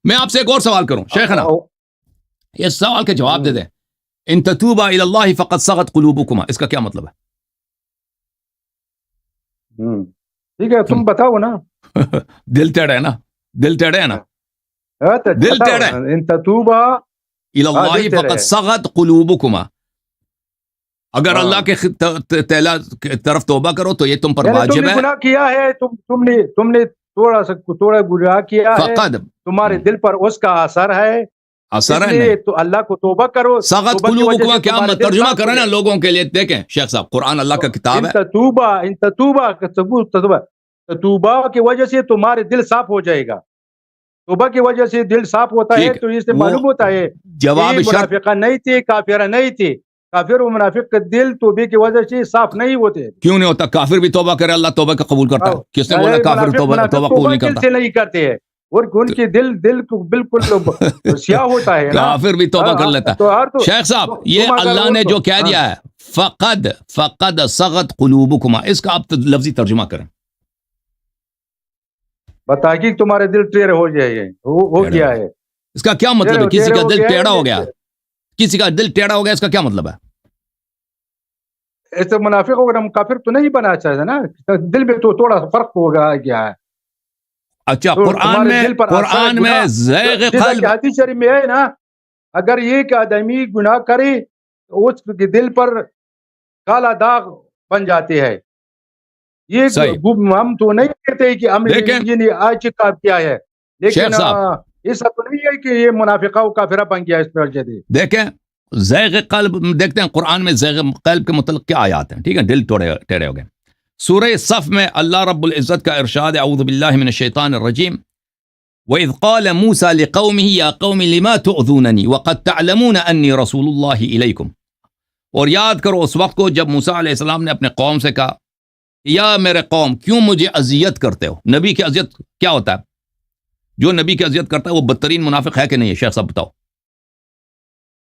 میں آپ سے ایک اور سوال کروں شیخنا، اس سوال کے جواب دے دیں. ان تتوبا الی اللہ فقد صغت قلوبکما، اس کا کیا مطلب ہے؟ ٹھیک ہے تم بتاؤ نا. دل ٹیڑھا ہے نا، دل ٹیڑھا ہے نا، دل ٹیڑھا ہے. ان تتوبا الی اللہ فقد صغت قلوبکما، اگر اللہ کے طرف توبہ کرو تو یہ تم پر واجب ہے. گناہ کیا ہے، تم نے تھوڑا گناہ کیا ہے، فقد تمہارے دل پر اس کا اثر ہے، اثر ہے. تو اللہ کو توبہ کرو. صغت قلوبکما کیا ترجمہ کریں نا لوگوں کے لیے. دیکھیں شیخ صاحب، قرآن اللہ کا کتاب ہے. توبہ کی وجہ سے تمہارے دل صاف ہو جائے گا. توبہ کی وجہ سے دل صاف ہوتا ہے، تو اس سے معلوم ہوتا ہے جواب منافقہ نہیں تھی، کافرہ نہیں تھی. کافر و منافق کا دل توبے کی وجہ سے صاف نہیں ہوتے. کیوں نہیں ہوتا؟ کافر بھی توبہ کرے اللہ توبہ کا قبول کرتا ہے. کس نے بولا کافر توبہ قبول نہیں کرتا؟ دل سے نہیں کرتے ہیں، اور ان کے دل کو بالکل سیاہ ہوتا ہے. کافر بھی توبہ کر لیتا ہے. شیخ صاحب یہ اللہ نے جو کہہ دیا ہے فقد صغت قلوبکما، اس کا آپ لفظی ترجمہ کریں. بتائیے تمہارے دل ٹیڑھے ہو جائے ہو گیا ہے. اس کا کیا مطلب ہے؟ کسی کا دل ٹیڑھا ہو گیا، کسی کا دل ٹیڑھا ہو گیا، اس کا کیا مطلب ہے؟ ایسے منافق ہو گیا، کافر تو نہیں بنا چاہیے نا، دل میں تو تھوڑا فرق ہو گیا ہے. اچھا قرآن میں زیغ قلب حدیث شریف میں ہے نا، اگر ایک آدمی گناہ کرے اس کے دل پر کالا داغ بن جاتے ہیں. یہ ہم تو نہیں کہتے کہ ہم نے آج کا کیا ہے، لیکن ایسا تو نہیں ہے کہ یہ منافقہ و کافرہ بن گیا اس پر. دیکھیں زیغ قلب دیکھتے ہیں قرآن میں زیغ قلب کے متعلق کیا آیات ہیں. ٹھیک ہے، دل ٹیڑھے ہو گئے. سورہ صف میں اللہ رب العزت کا ارشاد، اعوذ باللہ من الشیطان الرجیم، وَإِذْ قَالَ مُوسَى لِقَوْمِهِ يَا قَوْمِ لِمَا تُؤْذُونَنِي وَقَدْ تَعْلَمُونَ أَنِّي رَسُولُ اللَّهِ إِلَيْكُمْ. اور یاد کرو اس وقت کو جب موسیٰ علیہ السلام نے اپنے قوم سے کہا، یا میرے قوم کیوں مجھے اذیت کرتے ہو؟ نبی کی اذیت کیا ہوتا ہے؟ جو نبی کی اذیت کرتا ہے وہ بدترین منافق ہے کہ نہیں ہے؟ شیخ صاحب بتاؤ،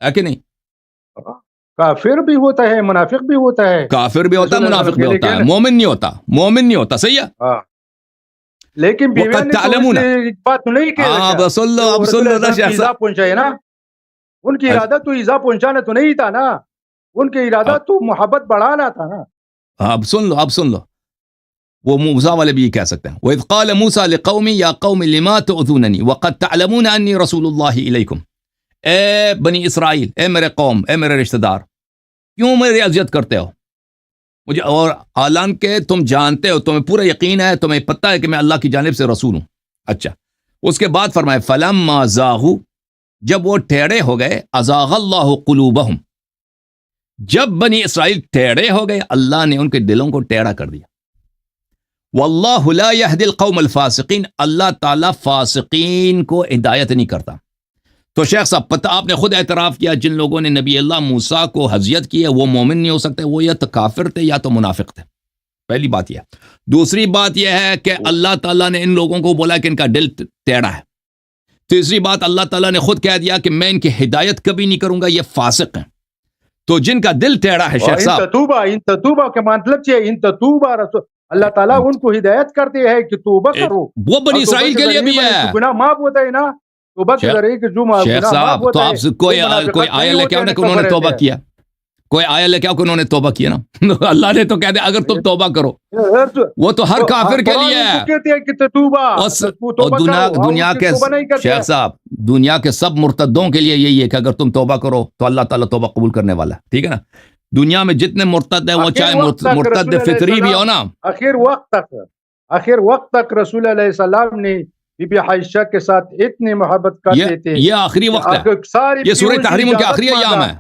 ہے کہ نہیں؟ کافر بھی ہوتا ہے، منافق بھی ہوتا ہے. کافر بھی ہوتا ہے، منافق بھی ہوتا ہے، مومن نہیں ہوتا، مومن نہیں ہوتا. صحیح ہے. لیکن بیویان نے بات نہیں کی، ایزا پہنچائے نا. ان کی ارادہ تو ایزا پہنچانا تو نہیں تھا نا، ان کی ارادہ تو محبت بڑھانا تھا نا. اب سن لو وہ موسیٰ والے بھی یہ کہہ سکتے ہیں. وَإِذْ قَالَ مُوسَى لِقَوْمِهِ يَا قَوْمِ لِمَا تُؤْذُونَنِي وَقَدْ تَعْلَمُونَ أَنِّي رَسُولُ اللَّهِ إِلَيْكُمْ. اے بنی اسرائیل، اے میرے قوم، اے میرے رشتہ دار، کیوں میری اذیت کرتے ہو مجھے؟ اور حالان کہ تم جانتے ہو، تمہیں پورا یقین ہے، تمہیں پتہ ہے کہ میں اللہ کی جانب سے رسول ہوں. اچھا اس کے بعد فرمائے فَلَمَّا زَاغُوا، جب وہ ٹیڑھے ہو گئے، أَزَاغَ اللَّهُ قُلُوبَهُمْ، جب بنی اسرائیل ٹیڑھے ہو گئے اللہ نے ان کے دلوں کو ٹیڑھا کر دیا. وَاللَّهُ لَا يَهْدِي الْقَوْمَ الْفَاسِقِينَ، اللہ تعالیٰ فاسقین کو ہدایت نہیں کرتا. تو شیخ صاحب پتہ آپ نے خود اعتراف کیا، جن لوگوں نے نبی اللہ موسیٰ کو اذیت کی ہے وہ مومن نہیں ہو سکتے، وہ یا تو کافر تھے یا تو منافق تھے. پہلی بات یہ. دوسری بات یہ ہے کہ اللہ تعالیٰ نے ان لوگوں کو بولا کہ ان کا دل ٹیڑھا ہے. تیسری بات اللہ تعالیٰ نے خود کہہ دیا کہ میں ان کی ہدایت کبھی نہیں کروں گا، یہ فاسق ہیں. تو جن کا دل ٹیڑھا ہے شیخ صاحب، ان تتوبہ کا مطلب کیا ہے؟ ان تتوبہ اللہ تعالیٰ ان کو ہدایت کرتے ہیں کہ توبہ کرو. وہ بنی اسرائیل کے لیے بھی ہے، گناہ معاف ہوتا ہے نا. شیخ صاحب تو آپ سے کوئی آیا لے کے آؤ نا کہ انہوں نے توبہ کیا، کوئی آیا لے کے آؤ کہ انہوں نے توبہ کیا نا. اللہ نے تو کہہ دیا اگر تم توبہ کرو، وہ تو ہر کافر کے لیے ہے. دنیا کے شیخ صاحب دنیا کے سب مرتدوں کے لیے یہی ہے کہ اگر تم توبہ کرو تو اللہ تعالیٰ توبہ قبول کرنے والا ہے. ٹھیک ہے نا. دنیا میں جتنے مرتد ہیں وہ چاہے مرتد فطری بھی ہو نا، آخر وقت تک رسول علیہ السلام نے بی بی عائشہ کے ساتھ اتنی محبت کرتے تھے. یہ آخری وقت ہے، یہ سورہ تحریم کے آخری ایام ہے.